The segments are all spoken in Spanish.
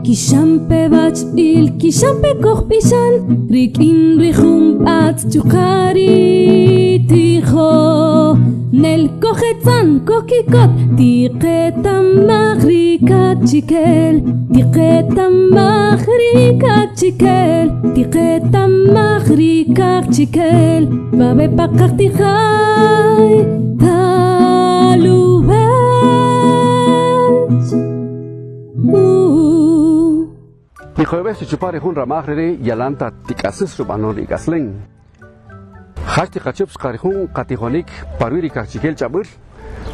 Kishampe bachil, kishampe kochpishan, rikin richum at chukari ticho. Nel kochetzan kokikot, tiqetam machrikat chikel, tiqetam machrikat chikel, tiqetam machrikat chikel, babe pakach tichai, talubach. Ni jueves chupare hun ramagre yalanta tikasus rubanori gasling. Hashti kachups karihun katihonik parwiri kachikel chabul.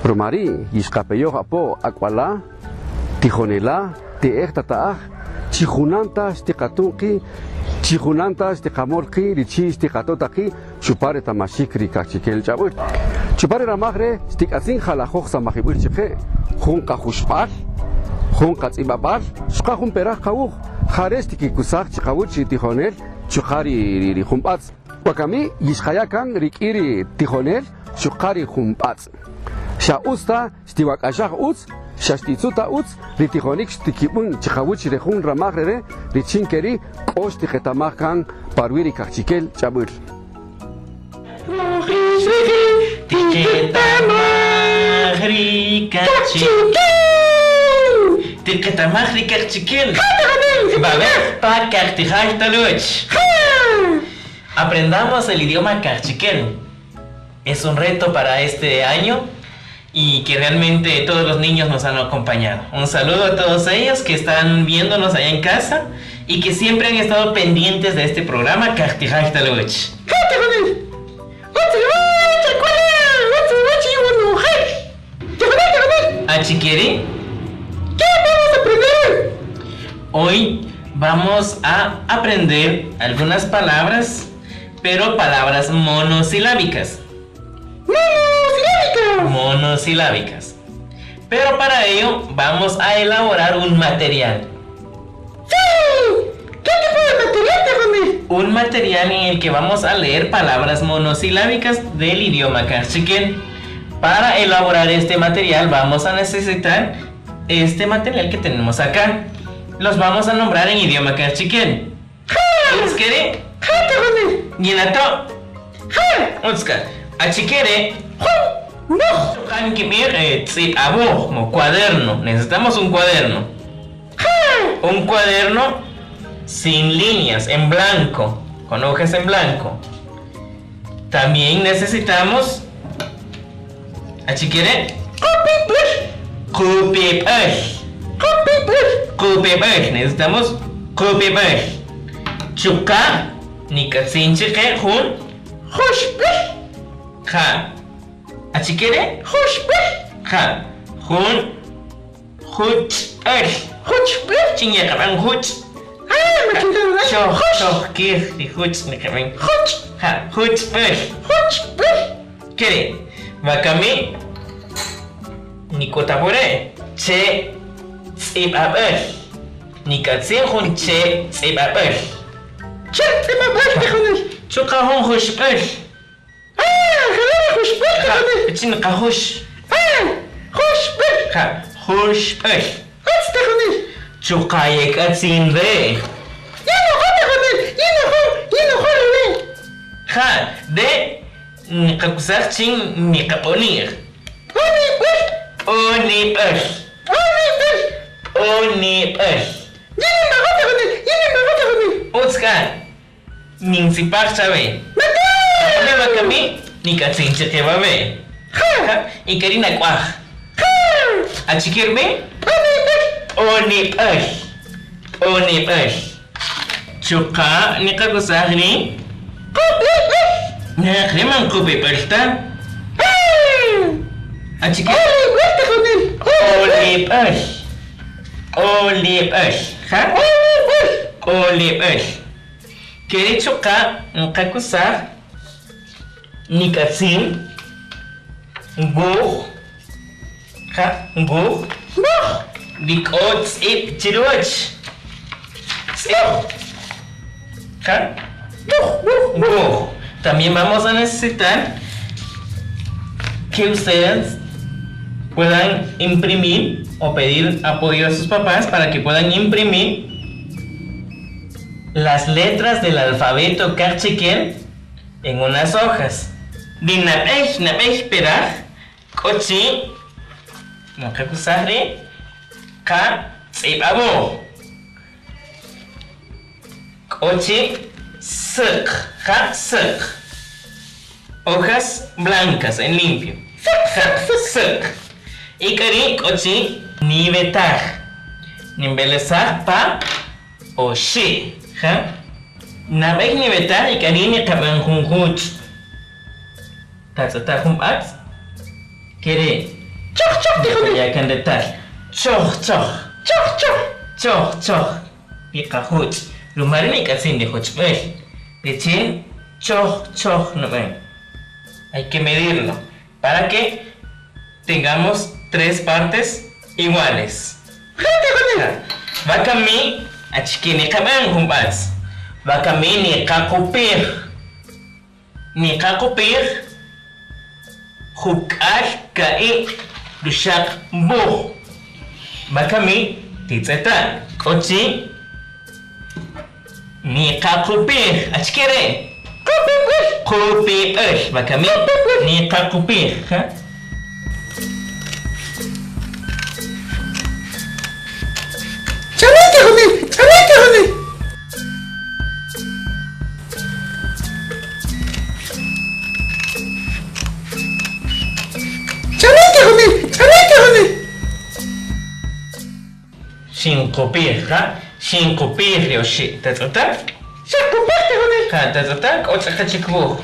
Rumari yishkapeyo apo akwala tihonela te ektataah chihunanta stikatunki chihunanta stikamorki richi stikatotaki chupare tamashikri kachikel chabul. Chupare ramagre stikasin halahok samahibul chike hun kahushpal hun katzibabal shkahun perah kawuh. Jarestiki kusak chikawuchi tijonel chukhari jumpats wakami yishkayakan rikiri tijonel chukhari jumpats sha usta stiwakashak uts shastitsuta uts ritijonik stikibun chikawuchi rejun ramagre richinkeri osti ketamakan parwiri kachikel chabur tiketamagri kachikel tiketamagri kachikel. Aprendamos el idioma cachiquel. Es un reto para este año y que realmente todos los niños nos han acompañado. Un saludo a todos ellos que están viéndonos allá en casa y que siempre han estado pendientes de este programa Kartijaj Taluch. ¿Achiquiri? ¿Qué vamos a aprender? Hoy vamos a aprender algunas palabras, pero palabras monosilábicas. Monosilábicas. Pero para ello vamos a elaborar un material. ¡Sí! ¿Qué tipo de material, Tejone? Un material en el que vamos a leer palabras monosilábicas del idioma cachiquel. Para elaborar este material vamos a necesitar este material que tenemos acá. Los vamos a nombrar en idioma cachiquel. Uskere. Yinato. Uska. Achikere. Cuaderno. Necesitamos un cuaderno. Un cuaderno sin líneas, en blanco, con hojas en blanco. También necesitamos. Achikere. Copypaste. Necesitamos copypaste. Chuka. Nikatsinchike hun. Ja. Achikere. Ja. Hun. Chinga kaman huch. Kir di huch ni kaman. Ja. Kere. Wakami. Nikotapore. Che. Tsibaber. Nikatsin hun che tsibaber. Che tsibaber. Chuka hun hushber. Chin kahush. Hushber. Chuka yekatsin re. Ha. De. Nikakusar chin nikaponir. Oniper. Utska. Ninsipak sabe. Apa kami nikatsin cekebame. Ikarina kwah. Achikirme. Oniper. Chuka nikakusar ni. Nah, memang kopi persta. Achikir. Olipers. Ha? Olipers. Kere chuka nkakusar nikatsin go. Ha? Go. Dikot ip chiruach. ¿Ja? También vamos a necesitar que ustedes puedan imprimir o pedir apoyo a sus papás para que puedan imprimir las letras del alfabeto Karchikel en unas hojas. Dinapej peraj, kochi, no kakusahre, ka tsibabo. Kochi, suk, ka suk. Hojas blancas en limpio. Suk. Ikari kochi, nivetaj. Nimbelesaj pa o shi. Nabek nivetaj ikari ni kaban hunkuch. Tatsata humbat. Kere. Choch dijo ya kan detal. Choch. Pikahuch. Lumarini kasin de hochbel. Leche. Choch no ven. Hay que medirlo para que tengamos 3 partes iguales. Vakami achikini kaban humbats. Vakami ni kakupir. Hukal kai dushak bo. Vakami titsetan. Kochi ni kakupir. Achikere. Kupir. Vakami ni kakupir. Sin kopir yoshi. Tatsata? Tatsata? Otsaka chikbu.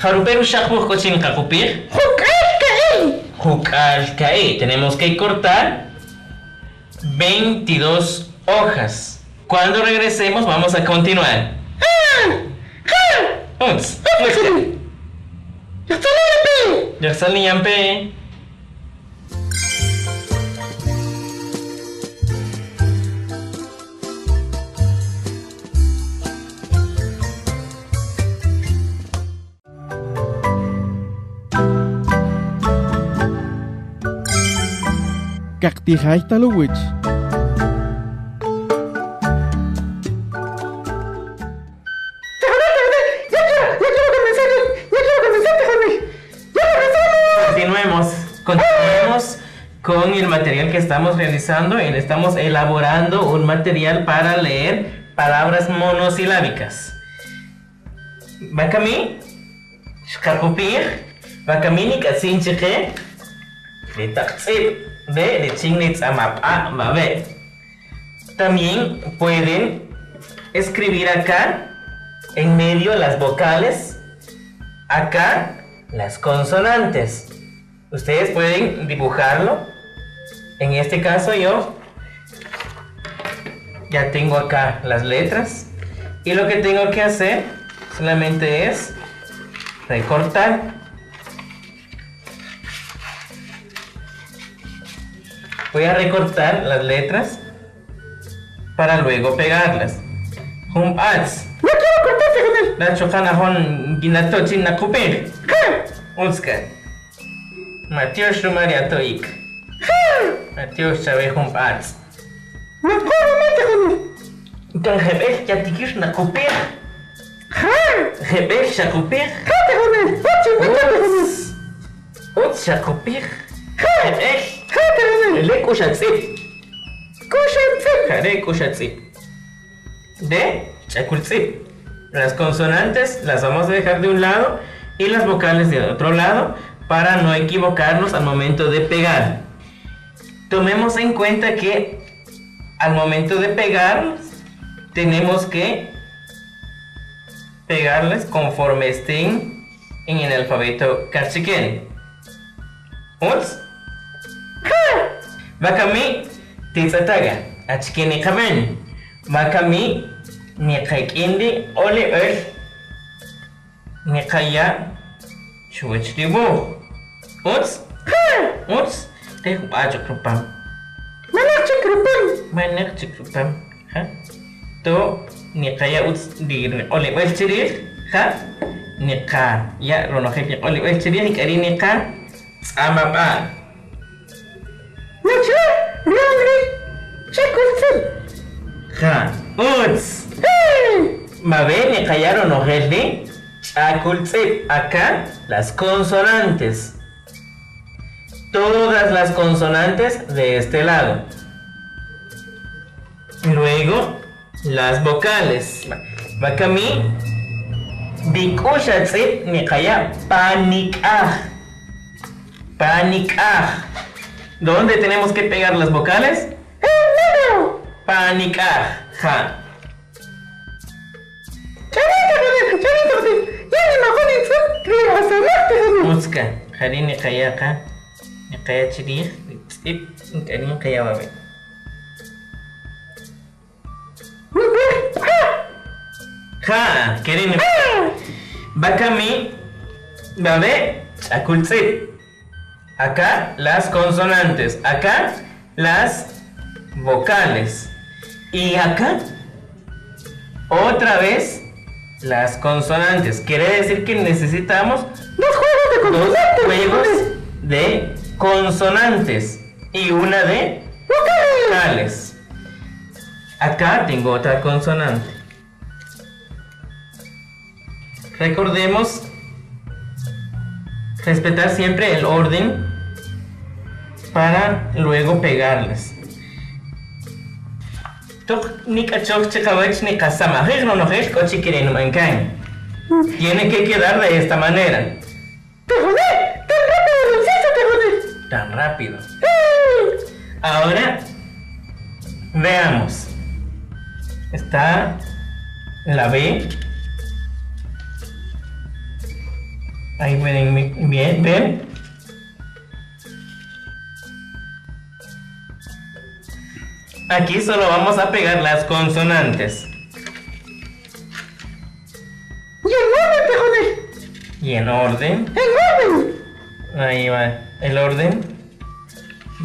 Haruperu shakbu kochin kakupir. Hukal kai. Tenemos que cortar 22 hojas. Cuando regresemos vamos a continuar. Ya está liampe. Kaktihay talowich. Continuemos con el material que estamos realizando y estamos elaborando un material para leer palabras monosilábicas. Vakami, shkakupir, vakami ni kasinchike, de taksib, de chingnitz amapa, babe. También pueden escribir acá en medio las vocales, acá las consonantes. Ustedes pueden dibujarlo. En este caso yo ya tengo acá las letras y lo que tengo que hacer solamente es recortar. Voy a recortar las letras para luego pegarlas. Humbats. No quiero cortarte con él. La chocana hon ginatochin na kupir. Unska. Matios Rumaria Toik. Matios Chave Humbats. No puedo meter con él. Kan hebek ya tikir na kupir. Hebek ya kupir. Cállate con él. Cállate con él. Uts ya kupir. Hebek. Cállate con él. Le kushatsip. Kushatsip. Hare kushatsip. De chakultsip. Las consonantes las vamos a dejar de un lado y las vocales de otro lado para no equivocarnos al momento de pegar. Tomemos en cuenta que al momento de pegar tenemos que pegarles conforme estén en el alfabeto Karchikel. Uts. Vakami titsataga achkeni kamen. Vakami niqaykindi ole earth niqaya chuchribu. Uts. Uts. Te ajo krupam. Manak chikrupam. Ha? To niqaya uts dir ole earth chirir. Ha? Niqa ya rono khaypi ole earth chirir nikari niqa amapa. Ja, uts. Mabe, ni callaron ojete. Chakultzip. Acá, las consonantes. Todas las consonantes de este lado. Luego, las vocales. Bakami. Bikushatzip ni calla. Panikah. Panikah. ¿Dónde tenemos que pegar las vocales? Panikah. Ja. Muska. Harini kayaka. Kaya chiri. Tip. Karin kaya babe. Ja. Kerin. Bakami. Babe. Chakultzip. Acá las consonantes. Acá las vocales. Y acá otra vez las consonantes. Quiere decir que necesitamos dos juegos de consonantes y una de vocales. Acá tengo otra consonante. Recordemos respetar siempre el orden para luego pegarlas. Tiene que quedar de esta manera. Tan rápido. Ahora veamos. Está la B. Ahí ven bien, ven. Aquí solo vamos a pegar las consonantes. Y en orden. Ahí va el orden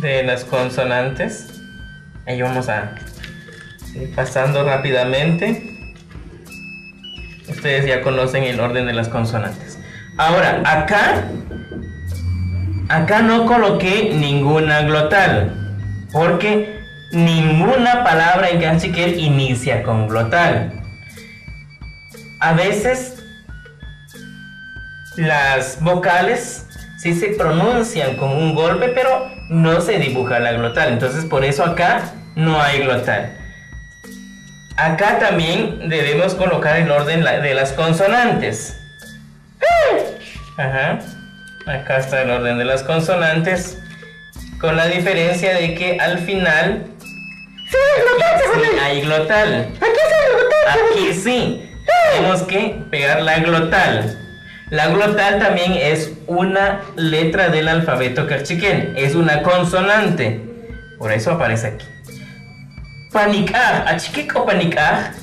de las consonantes. Ahí vamos a ir pasando rápidamente. Ustedes ya conocen el orden de las consonantes. Ahora, acá no coloqué ninguna glotal, porque ninguna palabra en cachiquel inicia con glotal. A veces las vocales sí se pronuncian con un golpe, pero no se dibuja la glotal. Entonces por eso acá no hay glotal. Acá también debemos colocar el orden de las consonantes. Ajá. Acá está el orden de las consonantes, con la diferencia de que al final sí hay glotal. Aquí sí. Tenemos que pegar la glotal. La glotal también es una letra del alfabeto cachiquel. Es una consonante. Por eso aparece aquí. Panikah. ¿Achikik o panikah?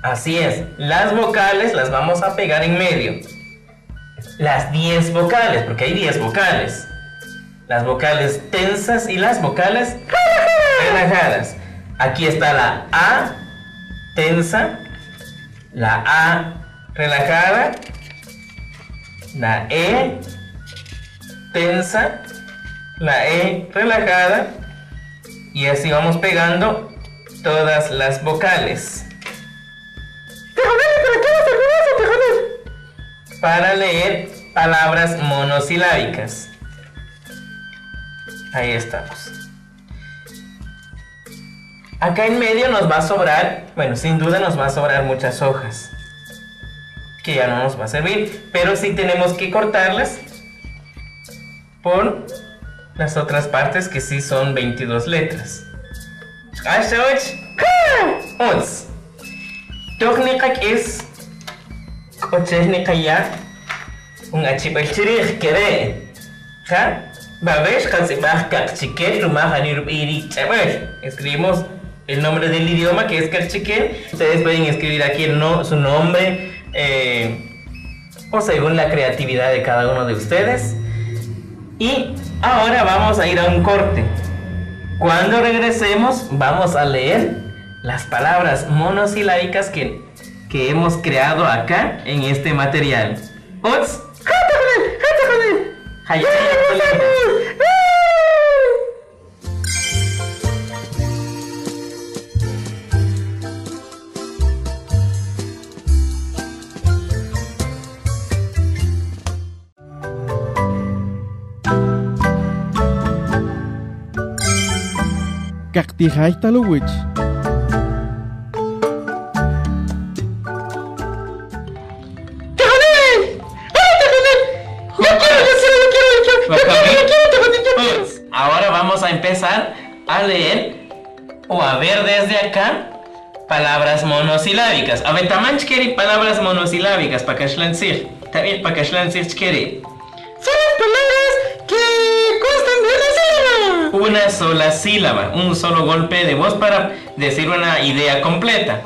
Así es. Las vocales las vamos a pegar en medio. Las 10 vocales, porque hay 10 vocales. Las vocales tensas y las vocales relajadas. Aquí está la A tensa, la A relajada, la E tensa, la E relajada, y así vamos pegando todas las vocales. Para leer palabras monosilábicas. Ahí estamos. Acá en medio nos va a sobrar, bueno, sin duda nos va a sobrar muchas hojas, que ya no nos va a servir, pero sí tenemos que cortarlas por las otras partes, que sí son 22 letras. es Cochesnica ya un achipelchirij quere. ¿Ja? Babesh Katsibaj Kakchiquel, Lumajanir Iri Chabesh. Escribimos el nombre del idioma, que es Kakchiquel. Ustedes pueden escribir aquí su nombre o según la creatividad de cada uno de ustedes. Y ahora vamos a ir a un corte. Cuando regresemos vamos a leer las palabras monosilábicas que hemos creado acá en este material. ¡Ots! ¡Jata con él! ¡Jata con él! Cactijaita luwich. Ahora vamos a empezar a leer o a ver desde acá palabras monosilábicas. A ver, también quiere palabras monosilábicas para que shlancir. También para que shlancir quiere. Son las palabras que constan de una sílaba. Una sola sílaba, un solo golpe de voz para decir una idea completa.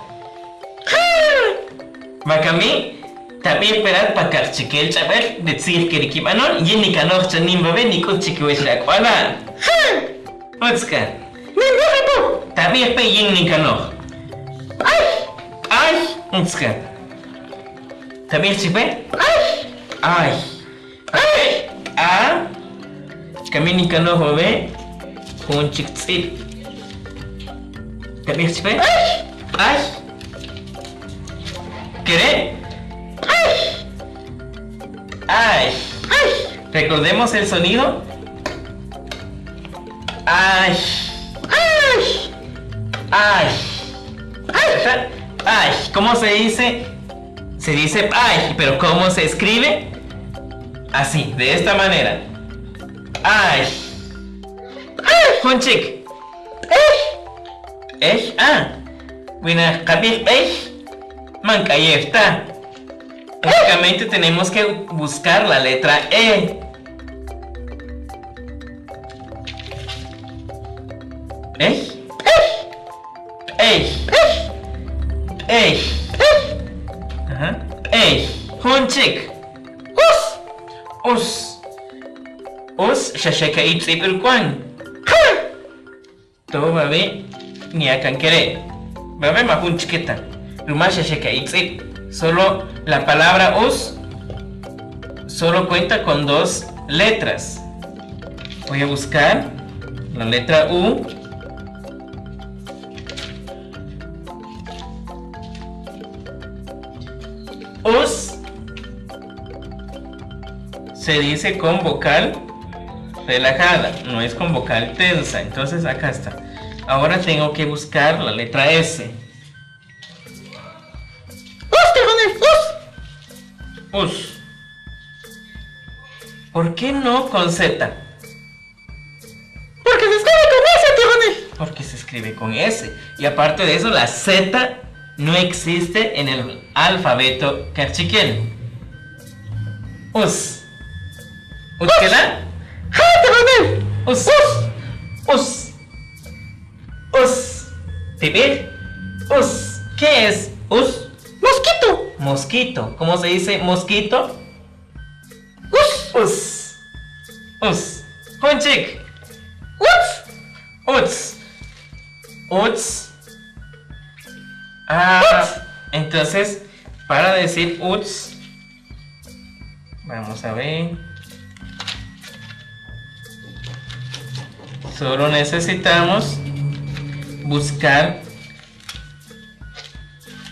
Bakami, también esperar para que chiquel chaval decir que riquibanon y ni canor chanim babe ni con chiquiweshak wala. Otska. También pe yin ni canor. Ay, otska. También chipe. Ay. Ay. A. Kami ni canor babe. Un chiquit. También chipe. Ay. ¿Queré? ¡Ay! Recordemos el sonido. ¡Ay! ¡Ay! ¡Ay! ¡Ay! ¿Cómo se dice? Se dice ¡ay! Pero ¿cómo se escribe? Así, de esta manera. ¡Ay! Honchik. ¡Eh! ¡Ah! Buena, ¿capir? ¡Eh! Manca, ahí está. Únicamente tenemos que buscar la letra E. Ajá. Honchik. Us. Shasheka itzip el kwan. Todo babe. Ni akan kere. Babe ma honchiketa. Ruma shasheka itzip. Solo la palabra us solo cuenta con 2 letras. Voy a buscar la letra U. Us se dice con vocal relajada, no es con vocal tensa. Entonces acá está. Ahora tengo que buscar la letra S. Us. ¿Por qué no con Z? Porque se escribe con S, tijones. Porque se escribe con S. Y aparte de eso, la Z no existe en el alfabeto cachiquel. Us. ¿Us qué da? Tijones. Us. ¿Pipir? Us. ¿Qué es us? Mosquito. Mosquito. ¿Cómo se dice mosquito? Us. Honchik. Uts. Entonces, para decir uts, vamos a ver. Solo necesitamos buscar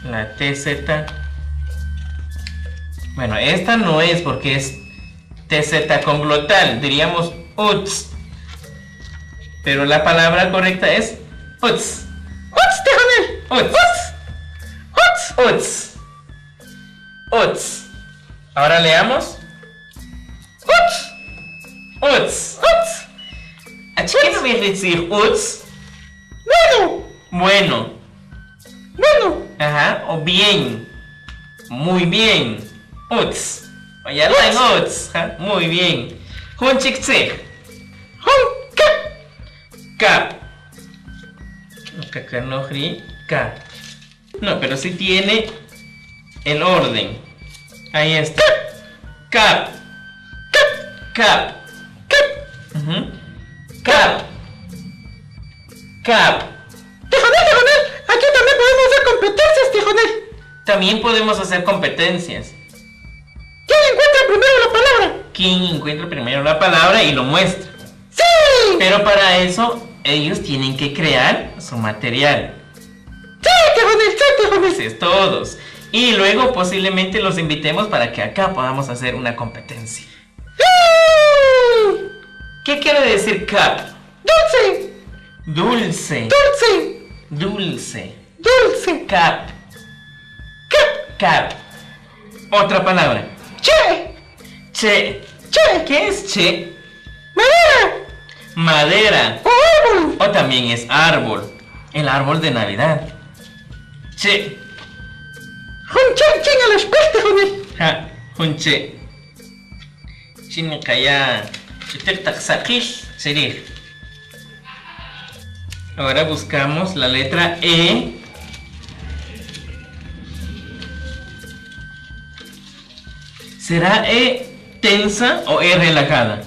la TZ. Bueno, esta no es porque es TZ con glotal, diríamos uts. Pero la palabra correcta es uts. Uts. Ahora leamos. Uts. ¿A qué no voy a decir uts? Bueno. Ajá, o bien. Muy bien. Uts. Ya lo en uts. Muy bien. Honchik tsik. Cap. Cap. No, pero sí tiene el orden. Ahí está. Cap. Tijonel. Aquí también podemos hacer competencias, tijonel. También podemos hacer competencias. ¿Quién encuentra primero la palabra? ¿Quién encuentra primero la palabra y lo muestra? ¡Sí! Pero para eso, ellos tienen que crear su material. ¡Sí, tijonel! Entonces, todos. Y luego posiblemente los invitemos para que acá podamos hacer una competencia. ¡Sí! ¿Qué quiere decir cap? ¡Dulce! Dulce. Dulce. Dulce. Dulce. Cap. Cap. Cap. Otra palabra. Che. Che. Che. ¿Qué es che? Madera. Madera. O árbol. O también es árbol. El árbol de Navidad. Che. Hun che chin a la espalda, joder. Ha. Hunche. Chinikaya. Chitek sakish. Serir. Ahora buscamos la letra E. ¿Será E tensa o E relajada?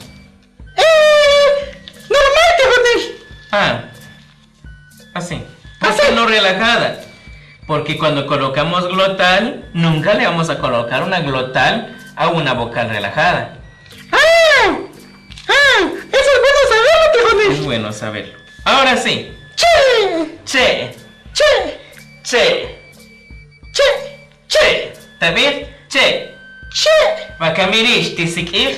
Normal, joder. Ah, así. ¿Por qué no relajada? Porque cuando colocamos glotal, nunca le vamos a colocar una glotal a una vocal relajada. Eso es bueno saberlo, joder. Es bueno saberlo. Ahora sí. Che. Che, Che. che, Che. che. ¿Está bien? Che. Che. Vakamirish, tisikir.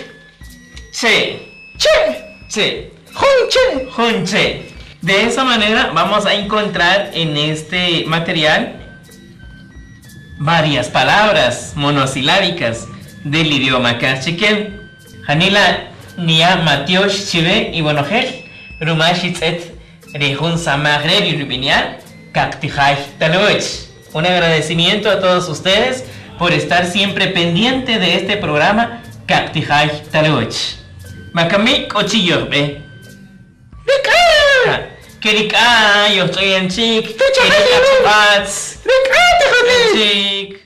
Che, Che. che. Hun che. Junche. De esa manera vamos a encontrar en este material varias palabras monosilábicas del idioma cachiquel. Hanila nia Matiosh Chive y Bonogel, Rumashitz Rejun Samagre y Rubinian, Kaktijay Taloch. Un agradecimiento a todos ustedes por estar siempre pendiente de este programa Kaktijay Taloch. Makamik Ochillobe. Kerika, yo estoy en chic. Kerika, en chic.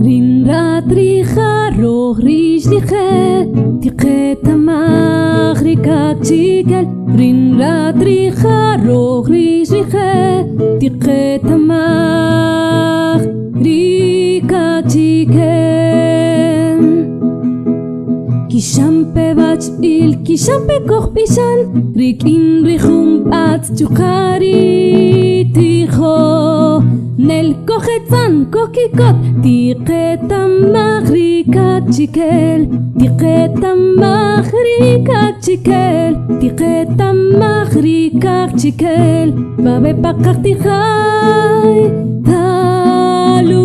Rin ratricha roch rishliche Tiche tamach rikak chikel Rin ratricha roch rishliche Tiche tamach rikak chikel Kishampe bachil kishampe koch pishan Rik in richum bat chukari ticho Nel kochetzan kokikot Tiqetamach rikak chikel Tiqetamach rikak chikel Tiqetamach rikak chikel Babe pakach tijay Talubech